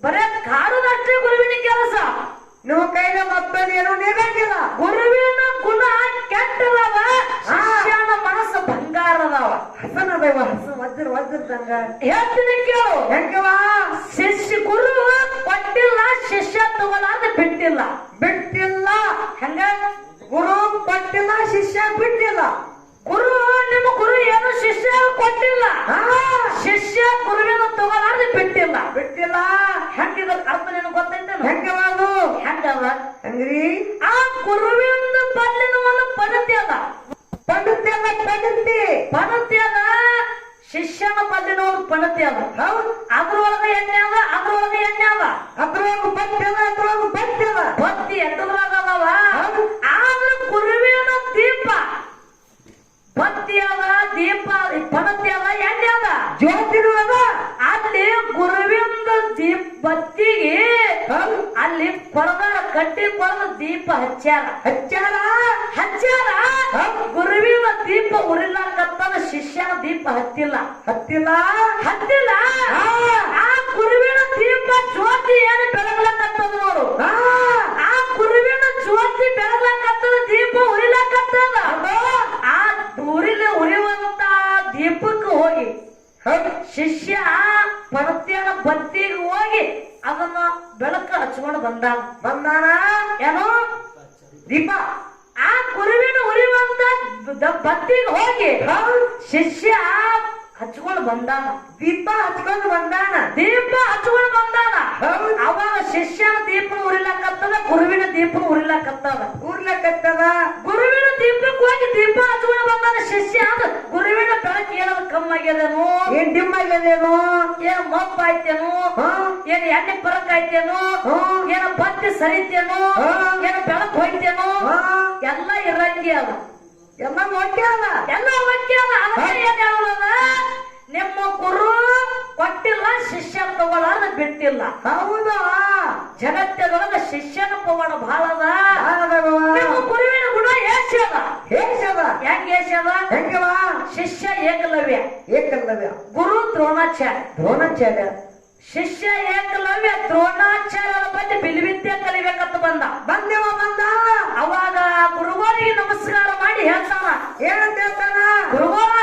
ಬರೇ ಕಾಡುದಷ್ಟೇ ಗುರುವಿನ ಕೆಲಸ. ನಿಮ್ಮ ಕೈಲ ಮತ್ತೊಂದೇನು ನೀರಂಗಿಲ್ಲ. ಗುರುವಿನ ಗುಣ ಕೆಟ್ಟದವ, ಶಿಷ್ಯನ ಮನಸ್ಸು ಬಂಗಾರದವ. ಹಸನದವ ಹಸ ವಜ್ರ ವಜ್ರದಂಗ. ಹೇಳ್ತೀನಿ ಕೇಳು. ಹೆಂಗವಾ ಶಿಷ್ಯ ಗುರು ಕೊಟ್ಟಿಲ್ಲ, ಶಿಷ್ಯ ತಗೊಳ್ಳಾದ ಬಿಟ್ಟಿಲ್ಲ. ಬಿಟ್ಟಿಲ್ಲ. ಹೆಂಗ ಗುರು ಕೊಟ್ಟಿಲ್ಲ, ಶಿಷ್ಯ ಬಿಟ್ಟಿಲ್ಲ. ಗುರು ನಿಮ್ಮ ಗುರು ಏನು ಶಿಷ್ಯ ಕೊಟ್ಟಿಲ್ಲ, ಶಿಷ್ಯ ಗುರುವಿನ ತಗೊಳ್ಳಾದ ಬಿಟ್ಟಿಲ್ಲ. ಬಿಟ್ಟಿಲ್ಲ. ಹೆಂಗಿದ ಅರ್ಥ ನಿನಗೆ ಗೊತ್ತೈತೆ? ಹೆಂಗವಾದು ಹೆಂಗವ ಹಂಗ್ರಿ. ಆ ಗುರುವಿನ ಬಲ್ಲಿನ ಒಂದು ಪದ್ಧತಿ ಅದ. ಪದ್ಧತಿ ಅಲ್ಲ ಪದ್ಧತಿ. ಪದ್ಧತಿ ಅದ, ಶಿಷ್ಯನ ಬಲ್ಲಿನ ಒಂದು ಪದ್ಧತಿ ಅದ. ಹೌದು. ಅದ್ರೊಳಗ ಎಣ್ಣೆ ಅದ, ಅದ್ರೊಳಗ ಎಣ್ಣೆ ಅದ. ಅದ್ರೊಳಗ ಬತ್ತಿಲ್ಲ, ಅದ್ರೊಳಗ ಬತ್ತಿಲ್ಲ. ಬತ್ತಿ ಎಟ್ಟದ್ರಾಗ ಅದಾವ. ಆದ್ರೆ ಗುರುವಿನ ದೀಪ ಬತ್ತಿ ಅದ, ದೀಪ ಪದ್ಧತಿ ಅದ, ಎಣ್ಣೆ ಅದ, ಜ್ಯೋತಿನೂ ಅದ. ಅಲ್ಲಿ ಗುರುವಿನ ದೀಪ ಬತ್ತಿಗೆ ಅಲ್ಲಿ ಕೊರದಾರ ಕಟ್ಟಿ ಕೊರದ ದೀಪ ಹಚ್ಚಾರ. ಹಚ್ಚಾರ ಗುರುವಿನ ದೀಪ ಉರಿಲಾಕತ್ತದ, ಶಿಷ್ಯನ ದೀಪ ಹತ್ತಿಲ್ಲ. ಹತ್ತಿಲ್ಲ. ಆ ಗುರುವಿನ ದೀಪ ಜ್ಯೋತಿ ಏನು ಬೆಳಗ್ಲಾಕತ್ತದ ನೋಡು. ಆ ಗುರುವಿನ ಜ್ಯೋತಿ ಬೆಳಗ್ಲಾಕತ್ತದ, ದೀಪ ಉರಿಲಾಕತ್ತದ. ಆ ಉರಿಯುವಂತ ದೀಪಕ್ಕೆ ಹೋಗಿ ಶಿಷ್ಯ ಪರತ್ಯನ ಬತ್ತಿಗೆ ಹೋಗಿ ಅದನ್ನ ಬೆಳಕು ಹಚ್ಕೊಂಡು ಬಂದಾನ. ಏನೋ ದೀಪ ಆ ಗುರುವಿನ ಉರಿಯುವಂತ ಬತ್ತಿಗೆ ಹೋಗಿ ಶಿಷ್ಯ ಹಚ್ಕೊಂಡು ಬಂದಾನ. ದೀಪ ಹಚ್ಕೊಂಡು ಬಂದಾನ. ಅವಾಗ ಶಿಷ್ಯನ ದೀಪನ ಉರಿಲಾಕತ್ತದ, ಗುರುವಿನ ದೀಪನ ಉರಿಲಾಕತ್ತದ. ಗುರುವಿನ ದೀಪಕ್ಕೆ ಹೋಗಿ ದೀಪ ಹಚ್ಕೊಂಡು ಬಂದಾನ ಶಿಷ್ಯ. ಗುರುವಿನ ಬೆಳಕು ಏನಾದ್ರು ಕಮ್ಮಾಗ್ಯದೇನು, ಏನ್ ಡಿಮ್ ಆಗ್ಯದೇನು, ಏನ್ ಮಪ್ಪ ಆಯ್ತೇನು, ಏನ್ ಎಣ್ಣೆ ಪರಕ್ ಆಯ್ತೇನು, ಏನ ಬತ್ತಿ ಸರಿತೇನು, ಏನ ಬೆಳಕು ಹೋಯ್ತೇನು, ಎಲ್ಲ ಇರಂಗಿ ಅದ. ಎಲ್ಲ ಒಟ್ಟೆ ಅದ. ಅದಕ್ಕೆ ಏನ್ ಹೇಳೋದ, ನಿಮ್ಮ ಗುರು ಕೊಟ್ಟಿಲ್ಲ, ಶಿಷ್ಯ ತಗೊಳ್ಳಾರ ಬಿಟ್ಟಿಲ್ಲ. ಹೌದಾ? ಜಗತ್ತದೊಳಗ ಶಿಷ್ಯನ ಪವಾಡ ಬಹಳ ಅದ. ನಿಮ್ಮ ಗುರುವಿನ ಗುಣ ಏಷ್ಯದ. ಹೆಂಗವ ಶಿಷ್ಯ ಏಕಲವ್ಯ, ಗುರು ದ್ರೋಣಾಚಾರ್ಯ. ಶಿಷ್ಯ ಏಕಲವ್ಯ ದ್ರೋಣಾಚಾರ್ಯರ ಬಗ್ಗೆ ಬಿಲ್ವಿದ್ಯೆ ಕಲಿಬೇಕಂತ ಬಂದ. ಅವಾಗ ಗುರುಗಳಿಗೆ ನಮಸ್ಕಾರ ಮಾಡಿ ಹೇಳ್ತಾನ. ಗುರುಗಳ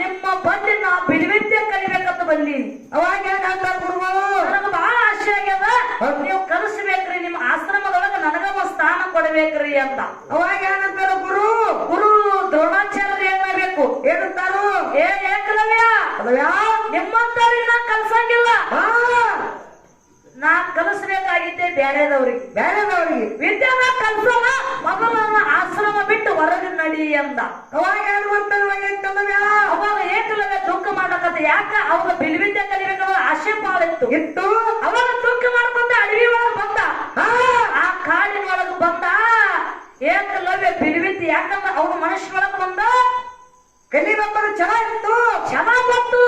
ನಿಮ್ಮ ಬಂದಿ ನಾ ಬಿಲ್ವಿದ್ಯೆ ಕಲಿಬೇಕಂತ ಬಂದೀನಿ. ಅವಾಗ ಏನಾಗ್ತಾರ ಗುರುಗಳು? ನನಗ ಬಹಳ ಆಸೆ ಆಗ್ಯದ, ನೀವು ಕಲಿಸ್ಬೇಕ್ರಿ, ನಿಮ್ಮ ಆಶ್ರಮದೊಳಗ ನನಗ ಒಂದು ಸ್ಥಾನ ಕೊಡ್ಬೇಕ್ರಿ ಅಂತ. ಅವಾಗ ಏನಂತಾರ ಗುರು ದ್ರೋಣಾಚಾರ್ಯರು ಏನಾಗಬೇಕು? ಏನಂತಾರು? ಏಕಲವ್ಯ, ನಿಮ್ಮಂತವ್ರಿಗೆ ನಾ ಕಲ್ಸಂಗಿಲ್ಲ, ನಾ ಕಲಿಸ್ಬೇಕಾಗಿದ್ದೆ ಬೇರೆದವ್ರಿಗೆ ವಿದ್ಯೆ ನಾ ಕಲ್ಸಲ್ಲ, ಮೊದಲ ಆಶ್ರಮ ಬಿಟ್ಟು ಹೊರಗೆ ನಡಿ ಅಂದ. ಅವಾಗ ಏನ್ ಮಾಡ್ತಾರ ಏಕಲವ್ಯ? ಅವಾಗ ಏಕಲವ್ಯ ದುಃಖ ಮಾಡಕತ್ತ. ಯಾಕ? ಅವಾಗ ಬಿಲ್ವಿದ್ಯೆ ಕಲಿಬೇಕಾದ್ರೆ ಆಶೆ ಭಾಳ ಇತ್ತು. ಅವಾಗ ದುಃಖ ಮಾಡ್ಕೊಂಡ ಅಡವಿ ಒಳಗೆ ಬಂದ. ಆ ಕಾಡಿನೊಳಗೆ ಬಂದ ಏಕಲವ್ಯ ಬಿಲ್ವಿದ್ಯೆ. ಯಾಕಂದ್ರೆ ಅವನ ಮನುಷ್ಯನೊಳಗೆ ಬಂದ ಕಲಿಬೇಕಾರ ಛಲ ಇತ್ತು, ಛಲ ಬಂತು.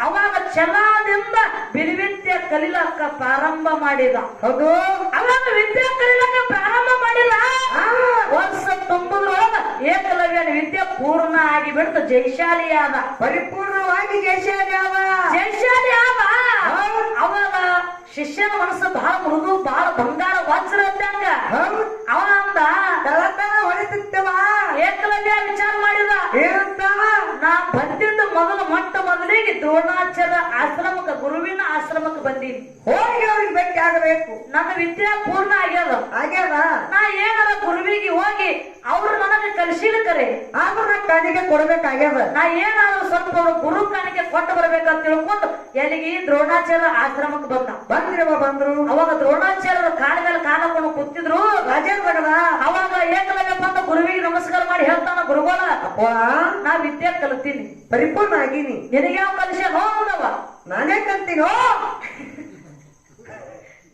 ಅವಾಗ ಛಲದಿಂದ ಬಿಲ್ವಿದ್ಯೆ ಕಲಿಲಕ್ಕ ಪ್ರಾರಂಭ ಮಾಡಿದ. ಹೌದು. ಅವಾಗ ವಿದ್ಯೆ ಕಲಿಲಕ್ಕ ಪ್ರಾರಂಭ ಮಾಡಿಲ್ಲ, ವರ್ಷ ತುಂಬುದ್ರೊಳಗ ಏಕಲವ್ಯನ ವಿದ್ಯೆ ಪೂರ್ಣ ಆಗಿ ಬಿಡ್ತು. ಜೈಶಾಲಿ ಆದ, ಪರಿಪೂರ್ಣವಾಗಿ ಜೈಶಾಲಿ ಆದ. ಅವಾಗ ಶಿಷ್ಯನ ಮನಸ್ಸು ಬಹಳ ಮೃದು, ಬಹಳ ಬಂಗಾರ ವಜ್ರ ಇದ್ದಂಗ. ಅವನಂದ ಹೊಳಿತಿತ್ತವ. ಏಕಲವ್ಯ ವಿಚಾರ ಮಾಡಿದ, ಏನಂತ? ನಾ ಬಂದಿದ್ದು ಮೊದಲಿಗೆ ದ್ರೋಣಾಚಾರ್ಯ ಆಶ್ರಮಕ್ಕೆ, ಗುರುವಿನ ಆಶ್ರಮಕ್ಕೆ ಬಂದೀನಿ. ಹೋಗಿ ಅವ್ರಿಗೆ ಭೇಟಿ ಆಗಬೇಕು. ನನ್ನ ವಿದ್ಯೆ ಪೂರ್ಣ ಆಗ್ಯದ. ನಾ ಏನಾರ ಗುರುವಿಗೆ ಹೋಗಿ ಅವ್ರು ನನಗೆ ಕಲಿಸಿಲಕರೆ ಆದ್ರೂ ಕಾಣಿಕೆ ಕೊಡ್ಬೇಕಾಗ್ಯದ. ನಾ ಏನಾದ್ರು ಸ್ವಲ್ಪ ಅವ್ರು ಗುರು ಕಾಣಿಕೆ ಕೊಟ್ಟು ಬರ್ಬೇಕಂತ ತಿಳ್ಕೊಂಡು ಎಲ್ಲಿಗೆ ದ್ರೋಣಾಚಾರ್ಯ ಆಶ್ರಮಕ್ಕೆ ಬಂದ್ರು. ಅವಾಗ ದ್ರೋಣಾಚಾರ್ಯರು ಕಾಲ ಮೇಲೆ ಕಾಲ ಕೊಂಡು ಕೂತಿದ್ರು. ರಾಜೇಂದ್ರ ಅವಾಗ ಏಕಲವ್ಯ ಬಂದ ಗುರುವಿಗೆ ನಮಸ್ಕಾರ ಮಾಡಿ ಹೇಳ್ತಾನ, ಗುರುಗಳ ನಾ ವಿದ್ಯೆ ಕಲಿತೀನಿ, ಪರಿಪೂರ್ಣ ಆಗೀನಿ, ನಿನಗೆ ಯಾವ ಕಲಿಸ ಹೋದವ ನಾನೇ ಕಲ್ತೀನೋ.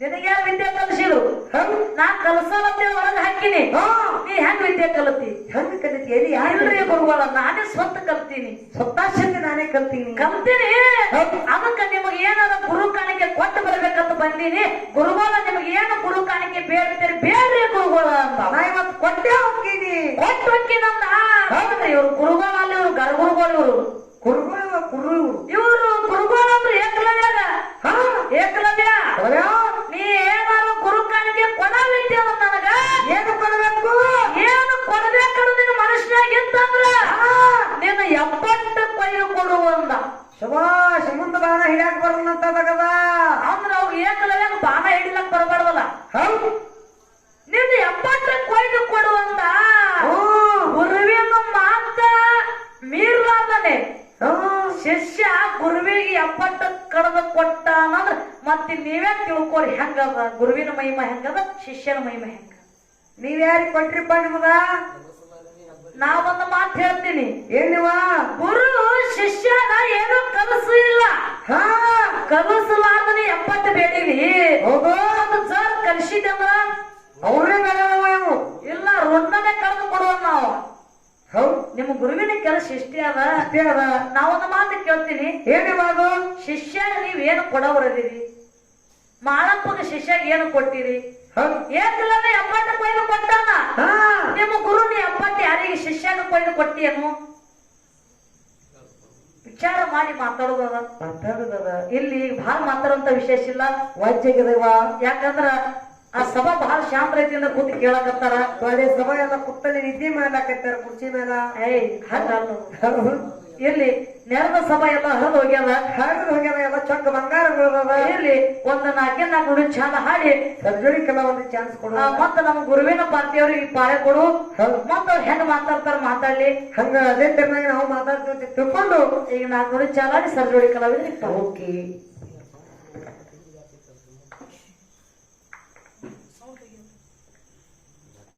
ನಿನಗೆ ಯಾರು ವಿದ್ಯೆ ಕಲಿಸಿದ್ರು ಹೌದು ನಾ ಕಲಸಲತ್ತೆ ಹೊರಗೆ ಹಾಕಿನಿ ಹಾ ನೀ ಹೆಂಗ್ ವಿದ್ಯೆ ಕಲತಿ ಹೆಂಗ್ ಕಲಿತಿ ಎಲ್ಲಿ ಯಾರು ಇಲ್ರಿ ಗುರುಗಳ ನಾನೇ ಸ್ವಂತ ಕಲ್ತೀನಿ ಸ್ವತ್ತಾಶಕ್ತಿ ನಾನೇ ಕಲ್ತೀನಿ ಕಲ್ತೀನಿ ಅದಕ್ಕ ನಿಮಗೆ ಏನಾರ ಗುರು ಕಾಣಿಕೆ ಕೊಟ್ಟು ಬರ್ಬೇಕಂತ ಬಂದೀನಿ ಗುರುಗಳ ನಿಮಗೆ ಏನು ಗುರು ಕಾಣಿಕೆ ಬೇಡ್ತೀರಿ ಬೇಡ್ರಿ ಗುರುಗಳ ಅಂತ ನಾ ಇವತ್ತು ಕೊಟ್ಟೆ ಹೋಗ್ತೀನಿ ಕೊಟ್ಟು ಹೋಗ್ತೀನಂದ ಹೌದ್ರಿ ಇವ್ರು ಗುರುಗಳ ಅಲ್ಲಿ ಇವ್ರು ಗರ್ಗುರುಗಳು ಇವ್ರು ಕುರು ಇವ್ರು ಗುರುಗಳು ಅಂದ್ರೆ ಏಕಲವ್ಯಾಗ ಹಾ ಏಕಲವ್ಯ ಅವರ್ಯಾ ನೀ ಏನಾರು ಗುರು ಕಾಣಿಕೆ ಕೊಡಲಿದ್ದೆ ನನಗ ಏನು ಕೊಡಬೇಕು ಏನು ಕೊಡ್ಬೇಕಂದ್ರೆ ನಿನ್ನ ಮನಸ್ಸಿನಾಗ ಇತ್ತಂದ್ರ ನಿನ್ನ 70 ಕೊಯ್ಲು ಕೊಡುವಂದ ಶಬಾಷ್ ಮುಂದ ಬಾಣ ಹಿಡಿಯಾಕ ಬರೋಣಂತದಾಗದ ಅಂದ್ರ ಅವ್ರು ಏಕಲವ್ಯಾಗ ಬಾಣ ಹಿಡಿಲಕ್ ಬರಬಾರ್ದಲ್ಲ ಹೌದು ನಿನ್ನ 70 ಕೊಯ್ಲು ಕೊಡುವಂತ ಗುರುವಿನ ಮಾತ ಮೀರ್ಲಾರ್ದನೆ ಶಿಷ್ಯ ಗುರುವಿಗೆ 70 ಕಡದ ಕೊಟ್ಟ ಅನ್ನಂದ್ರ ಮತ್ತೆ ನೀವೇ ತಿಳ್ಕೊರಿ ಹೆಂಗದ ಗುರುವಿನ ಮಹಿಮ ಹೆಂಗದ ಶಿಷ್ಯನ ಮಹಿಮ ಹೆಂಗ ನೀವ್ ಯಾರಿಗೆ ಕೊಟ್ರಿಪ್ಪ ನಿಮಗ ನಾವೊಂದು ಮಾತು ಹೇಳ್ತೀನಿ ಏನಿವ ಗುರು ಶಿಷ್ಯನ ಏನು ಕಲಿಸಿಲ್ಲ ಹಾ ಕಲಿಸಲಾರ್ದನೆ 70 ಬೇಡಿವಿ ಹೌದು ಒಂದು ಜರ್ ಕಲಿಸಿದೆ ಅಂದ್ರ ಅವ್ರೇ ಬೇಡವ ಇವು ಇಲ್ಲ ರುಂಡನೆ ಕಳೆದು ಕೊಡುವ ನಾವು ಹೌದು ನಿಮ್ಮ ಗುರುವಿನ ಕೆಲಸ ಇಷ್ಟೇ ಅದ ಅಷ್ಟೇ ಅದ ನಾವೊಂದು ಮಾತು ಕೇಳ್ತೀನಿ ಏನಿವ ಅದು ಶಿಷ್ಯ ನೀವೇನು ಕೊಡವರದಿರಿ ಮಾಳಪ್ಪಗೆ ಶಿಷ್ಯಾಗ ಏನು ಕೊಟ್ಟಿರಿ ಹೌದು ಏಕಲವ್ಯ 70 ಕೊಯ್ದು ಕೊಟ್ಟಾನ ಹಾ ನಿಮ್ಮ ಗುರು ನೀ 70 ಯಾರಿಗೆ ಶಿಷ್ಯಾಗ ಕೊಯ್ದು ಕೊಟ್ಟಿಯೇನು ವಿಚಾರ ಮಾಡಿ ಮಾತಾಡೋದದ ಮಾತಾಡುದದ ಇಲ್ಲಿ ಬಹಳ ಮಾತಾಡುವಂತ ವಿಶೇಷ ಇಲ್ಲ ವಾಜ್ಯಗದವ ಯಾಕಂದ್ರ ಆ ಸಭಾ ಬಹಳ ಶಾಂತ ರೀತಿಯಿಂದ ಕೂತು ಕೇಳಕತ್ತಾರ ತೊಡೆ ಸಭಾ ಎಲ್ಲ ಕುತ್ತಲ್ಲಿ ನಿದ್ದೆ ಮಾಡ್ಲಾಕತ್ತಾರ ಕುರ್ಚಿ ಮೇಲ ಏಯ್ ಹಂಗ ಇಲ್ಲಿ ನೆರೆದ ಸಭಾ ಎಲ್ಲ ಹರಿದು ಹೋಗ್ಯಾದ ಹಾಗದು ಹೋಗ್ಯಾವ ಎಲ್ಲ ಚೊಕ್ಕ ಬಂಗಾರಗಳದ ಇಲ್ಲಿ ಒಂದು 4 ನುಡಿ ಚಂದ ಹಾಡಿ ಸರ್ಜರಿಕೆಲ್ಲ ಒಂದು ಚಾನ್ಸ್ ಕೊಡು ಮತ್ತ ನಮ್ಮ ಗುರುವಿನ ಪಾರ್ಟಿಯವ್ರಿಗೆ ಪಾಳೆ ಕೊಡು ಹೌದು ಮತ್ತ ಅವ್ರು ಹೆಂಗ್ ಮಾತಾಡ್ತಾರ ಮಾತಾಡ್ಲಿ ಹಂಗ ಅದೇ ಟೈಮ್ನಾಗ ನಾವು ಮಾತಾಡ್ತೀವಿ ತಿಳ್ಕೊಂಡು ಈಗ 4 ನುಡಿ ಚಾಲಾಡಿ ಸರ್ಜೋಡಿ ಕಲಾವಿದ್ರಿ ಓಕೆ